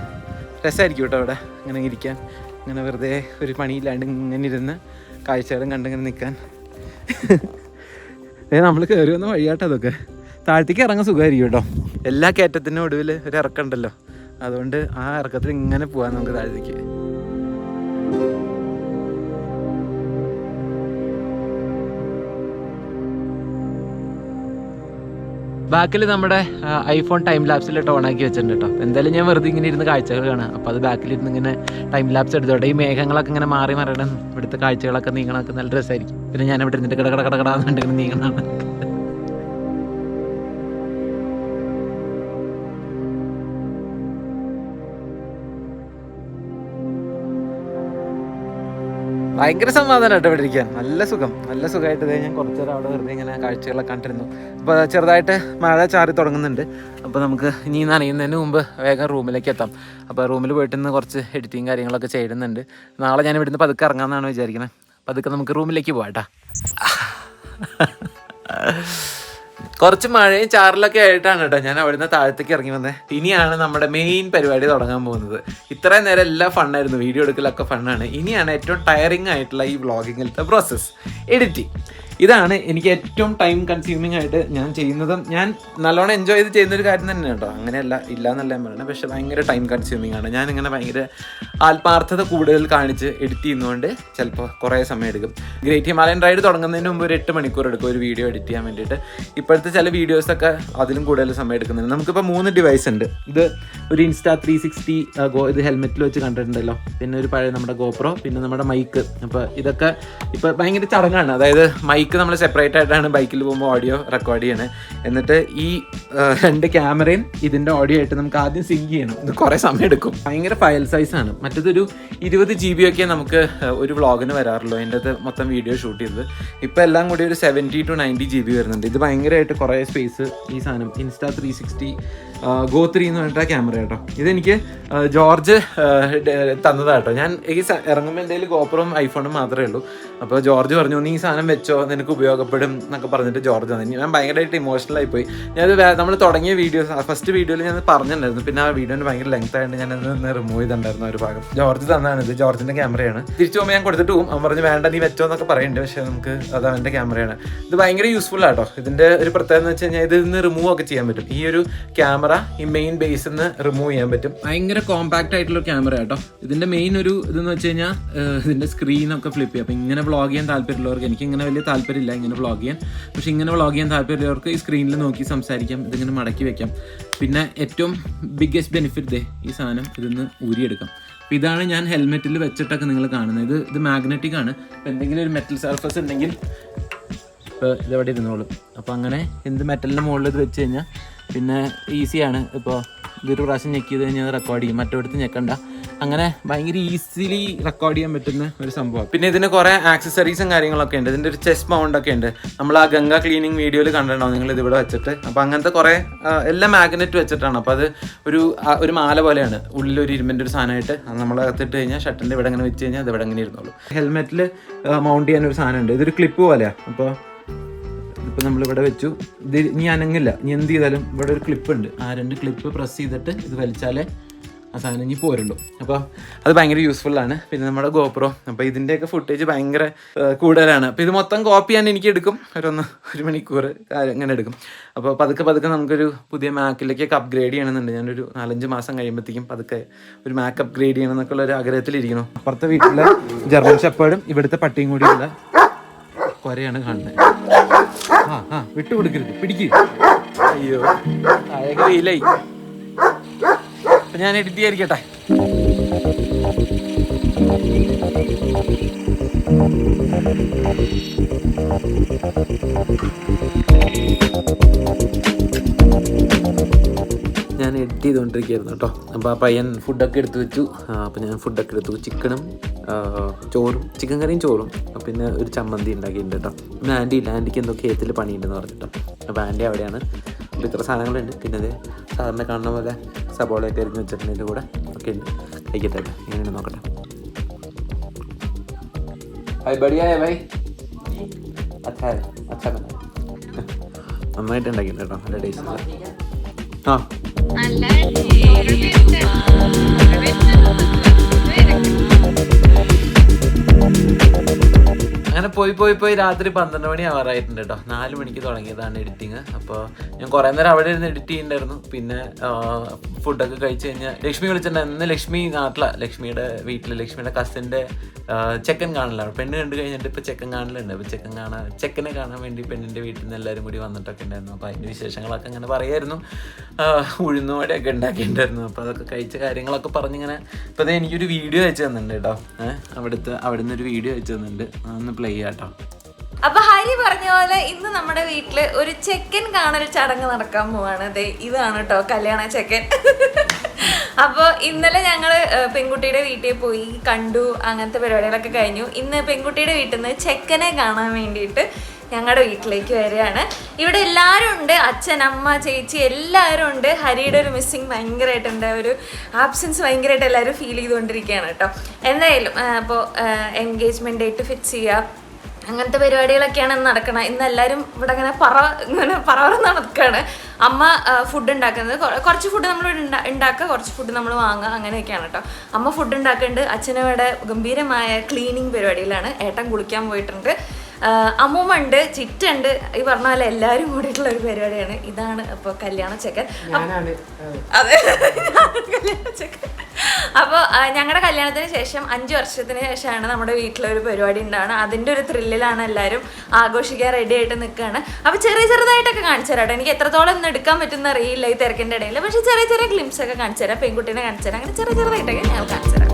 രസമായിരിക്കും കേട്ടോ. ഇവിടെ ഇങ്ങനെ ഇരിക്കാൻ, ഇങ്ങനെ വെറുതെ ഒരു പണിയില്ലാണ്ട് ഇങ്ങനെ ഇരുന്ന് കാഴ്ചകളും കണ്ടിങ്ങനെ നിൽക്കാൻ. നമ്മൾ കയറി വന്ന വഴിയാട്ടോ അതൊക്കെ. താഴത്തേക്ക് ഇറങ്ങാൻ സുഖമായിരിക്കും കേട്ടോ. എല്ലാ കയറ്റത്തിനും ഒടുവിൽ ഒരു ഇറക്കമുണ്ടല്ലോ, അതുകൊണ്ട് ആ ഇറക്കത്തിൽ ഇങ്ങനെ പോകാൻ നമുക്ക് താഴത്തേക്ക്. ബാക്കിൽ നമ്മുടെ ഐഫോൺ ടൈം ലാപ്സിലിട്ട് ഓണാക്കി വെച്ചിട്ടുണ്ട് കേട്ടോ. എന്തായാലും ഞാൻ വെറുതെ ഇങ്ങനെ ഇരുന്ന് കാഴ്ചകൾ കാണാം. അപ്പോൾ അത് ബാക്കിലിരുന്ന് ഇങ്ങനെ ടൈം ലാപ്സ് എടുത്തോട്ടെ. ഈ മേഘങ്ങളൊക്കെ ഇങ്ങനെ മാറി മറിയണം, ഇവിടുത്തെ കാഴ്ചകളൊക്കെ നീങ്ങണമൊക്കെ നല്ല രസമായിരിക്കും. പിന്നെ ഞാൻ ഇവിടെ ഇരുന്നിട്ട് കടകടകടകടാന്നിട്ട് നീങ്ങണം. ഭയങ്കര സമാധാനം കേട്ടോ ഇവിടെ ഇരിക്കാൻ. നല്ല സുഖമായിട്ട് ഞാൻ കുറച്ച് നേരം അവിടെ വെറുതെ ഇങ്ങനെ കാഴ്ചകളൊക്കെ കണ്ടിരുന്നു. അപ്പോൾ ചെറുതായിട്ട് മഴ ചാറി തുടങ്ങുന്നുണ്ട്. അപ്പോൾ നമുക്ക് ഇനി നനയുന്നതിന് മുമ്പ് വേഗം റൂമിലേക്ക് എത്താം. അപ്പോൾ റൂമിൽ പോയിട്ട് ഇന്ന് കുറച്ച് എഡിറ്റിങ് കാര്യങ്ങളൊക്കെ ചെയ്യുന്നുണ്ട്. നാളെ ഞാൻ ഇവിടുന്ന് പതുക്കെ ഇറങ്ങാമെന്നാണ് വിചാരിക്കുന്നത്. പതുക്കെ നമുക്ക് റൂമിലേക്ക് പോകാം കേട്ടോ. കുറച്ച് മഴയും ചാറിലൊക്കെ ആയിട്ടാണ് കേട്ടോ ഞാൻ അവിടുന്ന് താഴത്തേക്ക് ഇറങ്ങി വന്നത്. ഇനിയാണ് നമ്മുടെ മെയിൻ പരിപാടി തുടങ്ങാൻ പോകുന്നത്. ഇത്രയും നേരം എല്ലാം ഫണ്ണായിരുന്നു, വീഡിയോ എടുക്കലൊക്കെ ഫണ്ണാണ്. ഇനിയാണ് ഏറ്റവും ടയറിങ് ആയിട്ടുള്ള ഈ വ്ളോഗിങ്ങിലത്തെ പ്രോസസ്സ്, എഡിറ്റിംഗ്. ഇതാണ് എനിക്ക് ഏറ്റവും ടൈം കൺസ്യൂമിങ് ആയിട്ട് ഞാൻ ചെയ്യുന്നതും ഞാൻ നല്ലോണം എൻജോയ് ചെയ്ത് ചെയ്യുന്നൊരു കാര്യം തന്നെ കേട്ടോ. അങ്ങനെയല്ല, ഇല്ല എന്നല്ല ഞാൻ പറയുന്നത്, പക്ഷേ ഭയങ്കര ടൈം കൺസ്യൂമിങ് ആണ്. ഞാനിങ്ങനെ ഭയങ്കര ആത്മാർത്ഥത കൂടുതൽ കാണിച്ച് എഡിറ്റ് ചെയ്യുന്നതുകൊണ്ട് ചിലപ്പോൾ കുറേ സമയം എടുക്കും. ഗ്രേറ്റ് ഹിമാലയൻ റൈഡ് തുടങ്ങുന്നതിന് മുമ്പ് ഒരു 8 മണിക്കൂർ എടുക്കും ഒരു വീഡിയോ എഡിറ്റ് ചെയ്യാൻ വേണ്ടിയിട്ട്. ഇപ്പോഴത്തെ ചില വീഡിയോസൊക്കെ അതിലും കൂടുതൽ സമയം എടുക്കുന്നുണ്ട്. നമുക്കിപ്പോൾ 3 ഡിവൈസ് ഉണ്ട്. ഇത് ഒരു ഇൻസ്റ്റാ 360 ഇത് ഹെൽമെറ്റിൽ വെച്ച് കണ്ടിട്ടുണ്ടല്ലോ. പിന്നെ ഒരു പഴയ നമ്മുടെ ഗോപ്രോ, പിന്നെ നമ്മുടെ മൈക്ക്. അപ്പോൾ ഇതൊക്കെ ഇപ്പോൾ ഭയങ്കര ചടങ്ങാണ്. അതായത് മൈക്ക് നമ്മൾ സെപ്പറേറ്റ് ആയിട്ടാണ് ബൈക്കിൽ പോകുമ്പോൾ ഓഡിയോ റെക്കോർഡ് ചെയ്യണത്. എന്നിട്ട് ഈ 2 ക്യാമറയും ഇതിൻ്റെ ഓഡിയോ ആയിട്ട് നമുക്ക് ആദ്യം സിങ്ക് ചെയ്യണം. ഇത് കുറേ സമയം എടുക്കും. ഭയങ്കര ഫയൽ സൈസാണ്. മറ്റേതൊരു 20 GB ഒക്കെ നമുക്ക് ഒരു വ്ളോഗിന് വരാറുള്ളൂ അതിൻ്റെ അത് മൊത്തം വീഡിയോ ഷൂട്ട് ചെയ്തത്. ഇപ്പോൾ എല്ലാം കൂടി ഒരു 70 to 90 GB വരുന്നുണ്ട്. ഇത് ഭയങ്കരമായിട്ട് കുറേ സ്പേസ് ഈ സാധനം ഇൻസ്റ്റാ 360 Go 3 എന്ന് പറഞ്ഞിട്ട് ക്യാമറ കേട്ടോ. ഇതെനിക്ക് ജോർജ് തന്നതാട്ടോ. ഞാൻ ഈ ഇറങ്ങുമ്പോൾ എൻ്റെ കയ്യിൽ ഗോപ്രോയും ഐഫോണും മാത്രമേ ഉള്ളൂ. അപ്പോൾ ജോർജ് പറഞ്ഞു, നീ ഈ സാധനം വെച്ചോ, നിനക്ക് ഉപയോഗപ്പെടും എന്നൊക്കെ പറഞ്ഞിട്ട് ജോർജ് തന്നെ. ഞാൻ ഭയങ്കരമായിട്ട് ഇമോഷണലായി പോയി. ഞാനത് നമ്മൾ തുടങ്ങിയ വീഡിയോസ്, ഫസ്റ്റ് വീഡിയോയിൽ ഞാൻ പറഞ്ഞിട്ടുണ്ടായിരുന്നു. പിന്നെ ആ വീഡിയോന് ഭയങ്കര ലെങ്ത് ആയിട്ട് ഞാനത് റിമൂവ് ചെയ്തിട്ടുണ്ടായിരുന്നു ഒരു ഭാഗം. ജോർജ് തന്നാണ്, ഇത് ജോർജിൻ്റെ ക്യാമറയാണ്. തിരിച്ചു പോകുമ്പോൾ ഞാൻ കൊടുത്തിട്ട് പോകും. അവൻ പറഞ്ഞു വേണ്ട നീ വെച്ചോ എന്നൊക്കെ പറയുന്നുണ്ട്. പക്ഷേ നമുക്ക് അത് അവൻ്റെ ക്യാമറയാണ്. ഇത് ഭയങ്കര യൂസ്ഫുൾ ആട്ടോ. ഇതിൻ്റെ ഒരു പ്രത്യേകത എന്ന് വെച്ച് കഴിഞ്ഞാൽ ഇതിൽ നിന്ന് റിമൂവ് ഒക്കെ ചെയ്യാൻ പറ്റും. ഈ ഒരു ക്യാമറ ഈ മെയിൻ ബേസിൽ നിന്ന് റിമൂവ് ചെയ്യാൻ പറ്റും. ഭയങ്കര കോമ്പാക്ട് ആയിട്ടുള്ള ക്യാമറ കേട്ടോ. ഇതിൻ്റെ മെയിൻ ഒരു ഇതെന്ന് വെച്ച് കഴിഞ്ഞാൽ ഇതിൻ്റെ സ്ക്രീനൊക്കെ ഫ്ലിപ്പ് ചെയ്യും. അപ്പോൾ ഇങ്ങനെ വ്ളോഗ് ചെയ്യാൻ താല്പര്യമുള്ളവർക്ക്, എനിക്ക് ഇങ്ങനെ വലിയ താല്പര്യമില്ല ഇങ്ങനെ വ്ളോഗ് ചെയ്യാൻ, പക്ഷേ ഇങ്ങനെ വ്ളോഗ് ചെയ്യാൻ താല്പര്യമുള്ളവർക്ക് ഈ സ്ക്രീനിൽ നോക്കി സംസാരിക്കാം, ഇതിങ്ങനെ മടക്കി വെക്കാം. പിന്നെ ഏറ്റവും ബിഗ്ഗസ്റ്റ് ബെനിഫിറ്റ് ഈ സാധനം ഇതിന്ന് ഊരിയെടുക്കാം. അപ്പോൾ ഇതാണ് ഞാൻ ഹെൽമെറ്റിൽ വെച്ചിട്ടൊക്കെ നിങ്ങൾ കാണുന്നത്. ഇത് മാഗ്നറ്റിക് ആണ്. അപ്പോൾ എന്തെങ്കിലും ഒരു മെറ്റൽ സർഫസ് ഉണ്ടെങ്കിൽ ഇപ്പോൾ ഇതെവിടെ ഇരുന്നോളും. അപ്പോൾ അങ്ങനെ എന്ത് മെറ്റലിൻ്റെ മുകളിൽ ഇത് വെച്ച് കഴിഞ്ഞാൽ പിന്നെ ഈസിയാണ്. ഇപ്പോൾ ഇതൊരു പ്രാവശ്യം ഞെക്കി ചെയ്ത് കഴിഞ്ഞാൽ അത് റെക്കോർഡ് ചെയ്യും, മറ്റൊരിടത്ത് ഞെക്കണ്ട. അങ്ങനെ ഭയങ്കര ഈസിലി റെക്കോർഡ് ചെയ്യാൻ പറ്റുന്ന ഒരു സംഭവം. പിന്നെ ഇതിന് കുറേ ആക്സസറീസും കാര്യങ്ങളൊക്കെ ഉണ്ട്. ഇതിൻ്റെ ഒരു ചെസ്റ്റ് മൗണ്ട് ഒക്കെ ഉണ്ട്. നമ്മൾ ആ ഗംഗ ക്ലീനിങ് വീഡിയോയിൽ കണ്ടിട്ടുണ്ടാവും നിങ്ങൾ ഇതിവിടെ വെച്ചിട്ട്. അപ്പോൾ അങ്ങനത്തെ കുറേ എല്ലാം മാഗ്നറ്റ് വെച്ചിട്ടാണ്. അപ്പോൾ അത് ഒരു മാല പോലെയാണ്. ഉള്ളിലൊരു ഇരുമ്പിൻ്റെ ഒരു സാധനമായിട്ട് നമ്മൾ അകത്തിട്ട് കഴിഞ്ഞാൽ ഷർട്ടിൻ്റെ ഇവിടെ അങ്ങനെ വെച്ച് കഴിഞ്ഞാൽ അത് ഇവിടെ അങ്ങനെ ഇരുന്നുള്ളൂ. ഹെൽമെറ്റിൽ മൗണ്ട് ചെയ്യാൻ ഒരു സാധനം ഉണ്ട്. ഇതൊരു ക്ലിപ്പ് പോലെയാണ്. അപ്പോൾ ഇപ്പോൾ നമ്മളിവിടെ വെച്ചു. ഇത് ഇനി അനങ്ങില്ല. ഇനി എന്ത് ചെയ്താലും ഇവിടെ ഒരു ക്ലിപ്പ് ഉണ്ട്. ആ 2 ക്ലിപ്പ് പ്രസ് ചെയ്തിട്ട് ഇത് വലിച്ചാലേ ആ സാധനം ഇനി പോരുള്ളൂ. അപ്പോൾ അത് ഭയങ്കര യൂസ്ഫുള്ളാണ്. പിന്നെ നമ്മുടെ ഗോപ്രോ, അപ്പോൾ ഇതിൻ്റെയൊക്കെ ഫുട്ടേജ് ഭയങ്കര കൂടുതലാണ്. അപ്പോൾ ഇത് മൊത്തം കോപ്പി ചെയ്യാൻ എനിക്ക് എടുക്കും ഒരു മണിക്കൂർ അങ്ങനെ എടുക്കും. അപ്പോൾ പതുക്കെ നമുക്കൊരു പുതിയ മാക്കിലേക്കൊക്കെ അപ്ഗ്രേഡ് ചെയ്യണമെന്നുണ്ട്. ഞാനൊരു 4-5 മാസം കഴിയുമ്പോഴത്തേക്കും പതുക്കെ ഒരു മാക്ക് അപ്ഗ്രേഡ് ചെയ്യണം എന്നൊക്കെ ഉള്ള ഒരു ആഗ്രഹത്തിലിരിക്കുന്നു. അപ്പുറത്തെ വീട്ടിലെ ജർമ്മൻ ഷെപ്പേർഡും ഇവിടുത്തെ പട്ടിയും കൂടിയുള്ള കൊരയാണ് കാണുന്നത്. വിട്ടു കൊടുക്കരുത്, പിടിക്ക്. അയ്യോ വെയിലായി. അപ്പൊ ഞാൻ എഡിറ്റ് ചെയ്യാതിരിക്കട്ടെ. ഞാൻ എഡിറ്റ് ചെയ്തുകൊണ്ടിരിക്കുകയായിരുന്നു കേട്ടോ. അപ്പോൾ ആ പയ്യൻ ഫുഡൊക്കെ എടുത്ത് വെച്ചു. അപ്പോൾ ഞാൻ ഫുഡൊക്കെ എടുത്തു. ചിക്കനും ചോറും, ചിക്കൻ കറിയും ചോറും, പിന്നെ ഒരു ചമ്മന്തി ഉണ്ടാക്കിയിട്ടുണ്ട് കേട്ടോ. പിന്നെ ആൻറ്റിക്ക് എന്തോ കേത്തിൽ പണിയുണ്ടെന്ന് പറഞ്ഞിട്ടോ. അപ്പോൾ ആൻറ്റി അവിടെയാണ്. അപ്പോൾ ഇത്ര സാധനങ്ങളുണ്ട്. പിന്നെ അത് സാറിനെ കാണുന്ന പോലെ സബോളയൊക്കെ അരിഞ്ഞ് വെച്ചിട്ടുണ്ട്. ഇതിൻ്റെ കൂടെ ഒക്കെ ഉണ്ട്. കഴിക്കട്ടെ, എങ്ങനെയാണ് നോക്കട്ടെ. നന്നായിട്ട് ഉണ്ടാക്കിയിട്ടുണ്ട് കേട്ടോ. നല്ല ടേസ്റ്റ്. അങ്ങനെ പോയി രാത്രി 12 മണി ആവാറായിട്ടുണ്ട് കേട്ടോ. 4 മണിക്ക് തുടങ്ങിയതാണ് എഡിറ്റിങ്. അപ്പോൾ ഞാൻ കുറേ നേരം അവിടെ ഇരുന്ന് എഡിറ്റ് ചെയ്യുന്നുണ്ടായിരുന്നു. പിന്നെ ഫുഡൊക്കെ കഴിച്ച് കഴിഞ്ഞാൽ ലക്ഷ്മി വിളിച്ചിട്ടുണ്ടായിരുന്നു. ഇന്ന് ലക്ഷ്മി നാട്ടിലാണ്. ലക്ഷ്മിയുടെ വീട്ടിൽ ലക്ഷ്മിയുടെ കസിൻ്റെ ചെക്കൻ കാണലാണ്. പെണ്ണ് കണ്ടു കഴിഞ്ഞിട്ട് ഇപ്പോൾ ചെക്കൻ കാണലുണ്ട്. അപ്പോൾ ചെക്കനെ കാണാൻ വേണ്ടി പെണ്ണിൻ്റെ വീട്ടിൽ നിന്ന് എല്ലാവരും കൂടി വന്നിട്ടൊക്കെ ഉണ്ടായിരുന്നു. അപ്പോൾ അതിൻ്റെ വിശേഷങ്ങളൊക്കെ അങ്ങനെ പറയായിരുന്നു. ഉഴുന്നുവടയൊക്കെ ഉണ്ടാക്കിയിട്ടുണ്ടായിരുന്നു. അപ്പോൾ അതൊക്കെ കഴിച്ച കാര്യങ്ങളൊക്കെ പറഞ്ഞിങ്ങനെ. ഇപ്പോൾ അത് എനിക്കൊരു വീഡിയോ അയച്ചു തന്നിട്ടുണ്ട് കേട്ടോ. അവിടെ നിന്ന് ഒരു വീഡിയോ അയച്ചു തന്നിട്ടുണ്ട്. ഒന്ന് പ്ലേ ചെയ്യാം കേട്ടോ. അപ്പൊ ഹരി പറഞ്ഞ പോലെ ഇന്ന് നമ്മുടെ വീട്ടില് ഒരു ചെക്കൻ കാണൽ ചടങ്ങ് നടക്കാൻ പോവാണ്. അതെ, ഇതാണ് കേട്ടോ കല്യാണ ചെക്കൻ. അപ്പൊ ഇന്നലെ ഞങ്ങള് പെൺകുട്ടിയുടെ വീട്ടിൽ പോയി കണ്ടു. അങ്ങനത്തെ പരിപാടികളൊക്കെ കഴിഞ്ഞു. ഇന്ന് പെൺകുട്ടിയുടെ വീട്ടിൽ നിന്ന് ചെക്കനെ കാണാൻ വേണ്ടിയിട്ട് ഞങ്ങളുടെ വീട്ടിലേക്ക് വരികയാണ്. ഇവിടെ എല്ലാവരും ഉണ്ട്. അച്ഛൻ, അമ്മ, ചേച്ചി എല്ലാവരും ഉണ്ട്. ഹരിയുടെ ഒരു മിസ്സിങ് ഭയങ്കരമായിട്ടുണ്ട്. ഒരു ആബ്സെൻസ് ഭയങ്കരമായിട്ട് എല്ലാവരും ഫീൽ ചെയ്തുകൊണ്ടിരിക്കുകയാണ് കേട്ടോ. എന്തായാലും അപ്പോൾ എൻഗേജ്മെന്റ് ഡേറ്റ് ഫിക്സ് ചെയ്യുക, അങ്ങനത്തെ പരിപാടികളൊക്കെയാണ് നടക്കണം. ഇന്ന് എല്ലാവരും ഇവിടെ ഇങ്ങനെ പറന്ന് നടക്കുകയാണ്. അമ്മ ഫുഡ് ഉണ്ടാക്കുന്നത്, കുറച്ച് ഫുഡ് നമ്മൾ ഉണ്ടാക്കുക, കുറച്ച് ഫുഡ് നമ്മൾ വാങ്ങുക, അങ്ങനെയൊക്കെയാണ് കേട്ടോ. അമ്മ ഫുഡ് ഉണ്ടാക്കുന്നുണ്ട്. അച്ഛനവിടെ ഗംഭീരമായ ക്ലീനിങ് പരിപാടിയിലാണ്. ഏട്ടൻ കുളിക്കാൻ പോയിട്ടുണ്ട്. അമ്മൂമ്മ ഉണ്ട്, ചിറ്റുണ്ട്. ഈ പറഞ്ഞ പോലെ എല്ലാവരും കൂടിയിട്ടുള്ള ഒരു പരിപാടിയാണ്. ഇതാണ് അപ്പോൾ കല്യാണ ചെക്കൻ. അതെ, കല്യാണ ചെക്കൻ. അപ്പോൾ ഞങ്ങളുടെ കല്യാണത്തിന് ശേഷം 5 വർഷത്തിന് ശേഷമാണ് നമ്മുടെ വീട്ടിലൊരു പരിപാടി ഉണ്ടാണ്. അതിൻ്റെ ഒരു ത്രില്ലിലാണ് എല്ലാവരും ആഘോഷിക്കാൻ റെഡി ആയിട്ട് നിൽക്കുകയാണ്. അപ്പോൾ ചെറുതായിട്ടൊക്കെ കാണിച്ചു തരാം കേട്ടോ. എനിക്ക് എത്രത്തോളം ഇന്ന് എടുക്കാൻ പറ്റുന്ന അറിയില്ല ഈ തിരക്കിൻ്റെ ഇടയിൽ. പക്ഷേ ചെറിയ ഗ്ലിംസ് ഒക്കെ കാണിച്ചു തരാം. പെൺകുട്ടീനെ കാണിച്ചു തരാം. അങ്ങനെ ചെറുതായിട്ടൊക്കെ ഞങ്ങൾ കാണിച്ചു തരാം.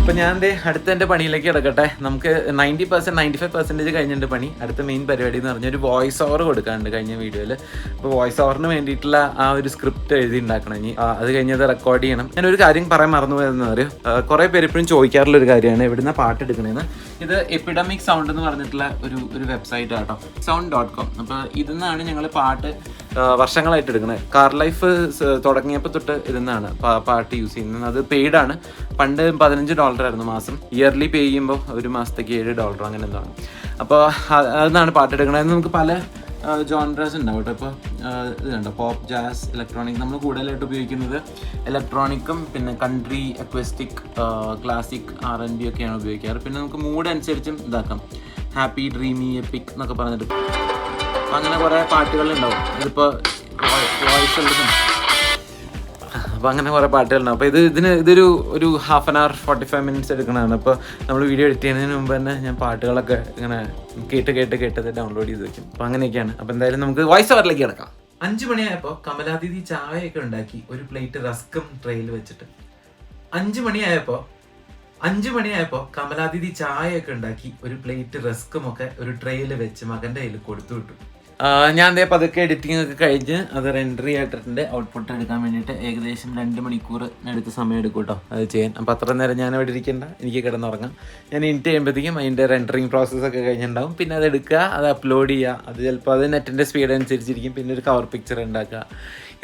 അപ്പം ഞാൻ അടുത്ത എൻ്റെ പണിയിലേക്ക് കിടക്കട്ടെ. നമുക്ക് 95% കഴിഞ്ഞിട്ടുണ്ട് പണി. അടുത്ത മെയിൻ പരിപാടി എന്ന് പറഞ്ഞാൽ ഒരു വോയിസ് ഓവർ കൊടുക്കാനുണ്ട് കഴിഞ്ഞ വീഡിയോയിൽ. അപ്പോൾ വോയിസ് ഓവറിന് വേണ്ടിയിട്ടുള്ള ആ ഒരു സ്ക്രിപ്റ്റ് എഴുതി ഉണ്ടാക്കണം. ഇനി അത് കഴിഞ്ഞത് റെക്കോർഡ് ചെയ്യണം. ഞാനൊരു കാര്യം പറയാൻ മറന്നുപോയതെന്ന് അറിയോ, കുറേ പേര് എപ്പോഴും ചോദിക്കാറുള്ളൊരു കാര്യമാണ് എവിടുന്ന പാട്ട് എടുക്കണേന്ന്. ഇത് എപ്പിഡമിക് സൗണ്ട് എന്ന് പറഞ്ഞിട്ടുള്ള ഒരു വെബ്സൈറ്റ് ആട്ടോ, sound.com. അപ്പോൾ ഇതിൽ നിന്നാണ് ഞങ്ങൾ പാട്ട് വർഷങ്ങളായിട്ട് എടുക്കുന്നത്. കാർ ലൈഫ് തുടങ്ങിയപ്പോൾ തൊട്ട് ഇതിന്നാണ് പാട്ട് യൂസ് ചെയ്യുന്നത്. അത് പെയ്ഡാണ്. പണ്ട് $15 മാസം. ഇയർലി പേ ചെയ്യുമ്പോൾ ഒരു മാസത്തേക്ക് $7 അങ്ങനെ എന്താണ്. അപ്പോൾ അതിന്നാണ് പാട്ടെടുക്കണത്. നമുക്ക് പല ജോൺറസ് ഉണ്ടാവും കേട്ടോ. ഇപ്പോൾ ഇത് കണ്ടോ, പോപ്പ്, ജാസ്, ഇലക്ട്രോണിക്. നമ്മൾ കൂടുതലായിട്ട് ഉപയോഗിക്കുന്നത് ഇലക്ട്രോണിക്കും പിന്നെ കൺട്രി, അക്വസ്റ്റിക്, ക്ലാസിക്, R&B ഒക്കെയാണ് ഉപയോഗിക്കാറ്. പിന്നെ നമുക്ക് മൂഡ് അനുസരിച്ചും ഇതാക്കാം. ഹാപ്പി, ഡ്രീമി, എപ്പിക് എന്നൊക്കെ പറഞ്ഞിട്ട് അങ്ങനെ കുറേ പാട്ടുകളുണ്ടാവും. ഇതിപ്പോൾ വോയിസ് ഉള്ളതും. അപ്പോൾ അങ്ങനെ കുറേ പാട്ടുകളുണ്ടാവും. അപ്പോൾ ഇതൊരു ഹാഫ് ആൻ അവർ 45 minutes എടുക്കണതാണ്. അപ്പോൾ നമ്മൾ വീഡിയോ എഡിറ്റ് ചെയ്യുന്നതിന് മുമ്പ് തന്നെ ഞാൻ പാട്ടുകളൊക്കെ ഇങ്ങനെ കേട്ട് ഡൗൺലോഡ് ചെയ്ത് വെക്കും. അപ്പോൾ അങ്ങനെയൊക്കെയാണ്. അപ്പോൾ എന്തായാലും നമുക്ക് വോയിസ് ഓവറിലേക്ക് കിടക്കാം. 5 മണിയായപ്പോൾ കമലാദീദി ചായയൊക്കെ ഉണ്ടാക്കി ഒരു പ്ലേറ്റ് റസ്കും ട്രെയിൽ വെച്ചിട്ട്. 5 മണിയായപ്പോൾ കമലാദീദി ചായയൊക്കെ ഉണ്ടാക്കി ഒരു പ്ലേറ്റ് റസ്കും ഒക്കെ ഒരു ട്രെയിൽ വെച്ച് മകൻ്റെ കയ്യിൽ കൊടുത്തു വിട്ടു. ഞാൻ അതേ പതുക്കെ എഡിറ്റിംഗ് ഒക്കെ കഴിഞ്ഞ് അത് റെൻഡർ ചെയ്തിട്ടുണ്ട്. ഔട്ട്പുട്ട് എടുക്കാൻ വേണ്ടിയിട്ട് ഏകദേശം 2 മണിക്കൂർ അടുത്ത സമയം എടുക്കും കേട്ടോ അത് ചെയ്യാൻ. അപ്പോൾ അത്ര നേരം ഞാൻ അവിടെ ഇരിക്കേണ്ട, എനിക്ക് കിടന്നുറങ്ങാം. ഞാൻ എഡിറ്റ് ചെയ്യുമ്പോഴത്തേക്കും അതിൻ്റെ റെൻഡറിങ് പ്രോസസ്സൊക്കെ കഴിഞ്ഞിട്ടുണ്ടാവും. പിന്നെ അത് എടുക്കുക, അത് അപ്ലോഡ് ചെയ്യുക, അത് ചിലപ്പോൾ അത് നെറ്റിൻ്റെ സ്പീഡ് അനുസരിച്ചിരിക്കും. പിന്നെ ഒരു കവർ പിക്ചർ ഉണ്ടാക്കുക.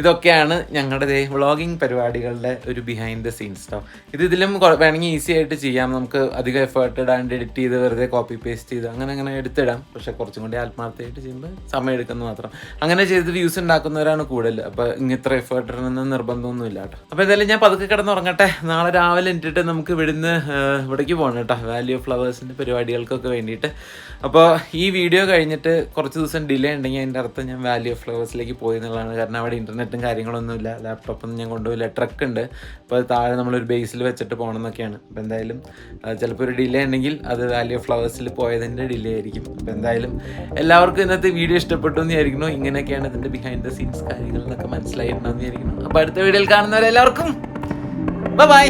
ഇതൊക്കെയാണ് ഞങ്ങളുടെ വ്ളോഗിങ് പരിപാടികളുടെ ഒരു ബിഹൈൻഡ് ദ സീൻസ് കേട്ടോ. ഇതിലും വേണമെങ്കിൽ ഈസി ആയിട്ട് ചെയ്യാം. നമുക്ക് അധികം എഫേർട്ട് ഇടാണ്ട് എഡിറ്റ് ചെയ്ത് വെറുതെ കോപ്പി പേസ്റ്റ് ചെയ്ത് അങ്ങനെ എടുത്തിടാം. പക്ഷേ കുറച്ചും കൂടി ആത്മാർത്ഥമായിട്ട് ചെയ്യുമ്പോൾ സമയം എടുക്കുന്നത് മാത്രം. അങ്ങനെ ചെയ്ത് വ്യൂസ് ഉണ്ടാക്കുന്നവരാണ് കൂടുതൽ. അപ്പോൾ ഇത്ര എഫേർട്ട് ഇടണമെന്ന് നിർബന്ധമൊന്നുമില്ല കേട്ടോ. അപ്പോൾ എന്തായാലും ഞാൻ പതുക്കെ കിടന്നുറങ്ങട്ടെ. നാളെ രാവിലെ എണീറ്റിട്ട് നമുക്ക് ഇവിടേക്ക് പോകണം കേട്ടോ, വാലി ഓഫ് ഫ്ലവേഴ്സിൻ്റെ പരിപാടികൾക്കൊക്കെ വേണ്ടിയിട്ട്. അപ്പോൾ ഈ വീഡിയോ കഴിഞ്ഞിട്ട് കുറച്ച് ദിവസം ഡിലേ ഉണ്ടെങ്കിൽ അതിൻ്റെ അർത്ഥം ഞാൻ വാലി ഓഫ് ഫ്ലവേഴ്സിലേക്ക് പോയി എന്നുള്ളതാണ്. കാരണം അവിടെ ഇൻ്റർനെറ്റും കാര്യങ്ങളൊന്നുമില്ല, ലാപ്ടോപ്പൊന്നും ഞാൻ കൊണ്ടുപോയില്ല, ട്രക്ക് ഉണ്ട്. അപ്പോൾ താഴെ നമ്മളൊരു ബേസിൽ വെച്ചിട്ട് പോകണം എന്നൊക്കെയാണ്. അപ്പോൾ എന്തായാലും ചിലപ്പോൾ ഒരു ഡിലേ ഉണ്ടെങ്കിൽ അത് വാലി ഓഫ് ഫ്ലവേഴ്സിൽ പോയതിൻ്റെ ഡിലേ ആയിരിക്കും. അപ്പോൾ എന്തായാലും എല്ലാവർക്കും ഇന്നത്തെ വീഡിയോ ഇഷ്ടപ്പെട്ടു എന്ന് വിചാരിക്കുന്നു. ഇങ്ങനെയൊക്കെയാണ് ഇതിൻ്റെ ബിഹൈൻഡ് ദ സീൻസ് കാര്യങ്ങളെന്നൊക്കെ മനസ്സിലായിട്ടുണ്ടെന്ന് വിചാരിക്കുന്നു. അപ്പോൾ അടുത്ത വീഡിയോയിൽ കാണുന്നവരെല്ലാവർക്കും ബൈ.